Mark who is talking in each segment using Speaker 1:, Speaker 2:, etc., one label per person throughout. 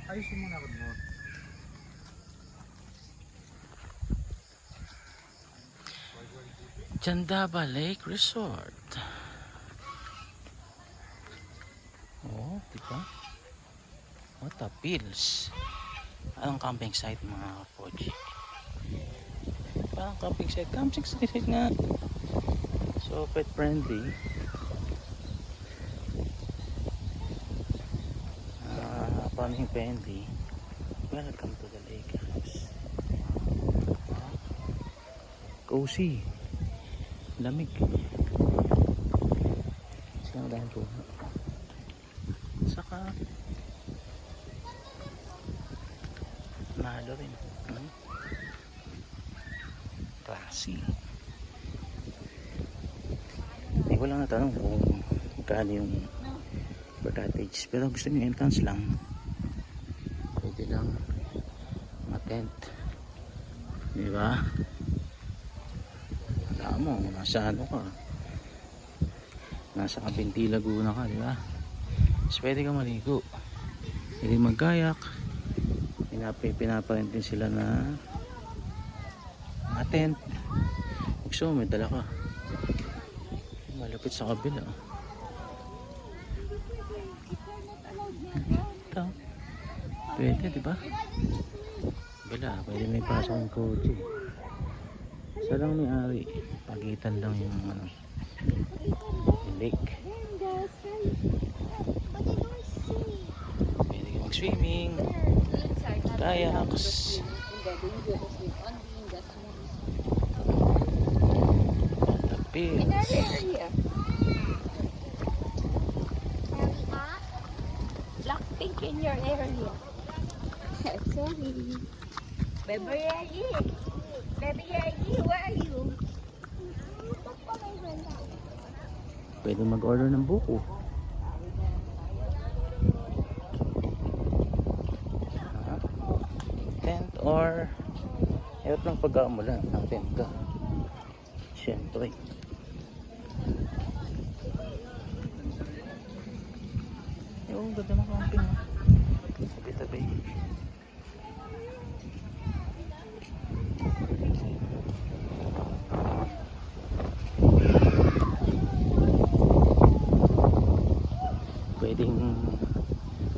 Speaker 1: Ayusin mo na ako mo.
Speaker 2: Jandaba Lake Resort. Oh, diba? What a pills. Anong camping site mga Fuji? Parang camping site. Camping site nga. So pet friendly. Family friendly. Welcome to the lake house. Cozy. Lamig. Saan dahil po? Saka mahalo rin. Classy. Hindi ko lang natanong kung magkano yung per cottage. Pero gusto nyo entrance lang. Pwede lang mga tent. Diba? Wala mo, nasa ano ka. Nasa Kabinti, Laguna ka, diba? Tapos pwede ka maligo. Pwede magkayak. Pinaparent din sila na mga tent. Gusto mo, may dala ka. Malapit sa kabila. Ito. Pwede, diba? Bila, pwede may pasok ng kotse. Isa lang may ari. Pagitan lang yung ano, yung lake. Pwede ka mag-swimming. Kayaks. Tapis.
Speaker 3: Black pink in your area. Sorry. Baby Yagi. Baby Yagi, where are you?
Speaker 2: Pwede mag-order ng buko. Tent or hirap lang pag-aamulan ng tent ka. Siyempre. Yung ganda ng camping. Tabi-tabi.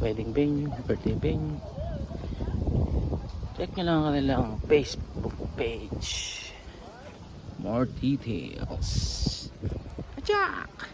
Speaker 2: Wedding venue, birthday venue. Check nyo lang ang kanilang Facebook page. More details. Ajak!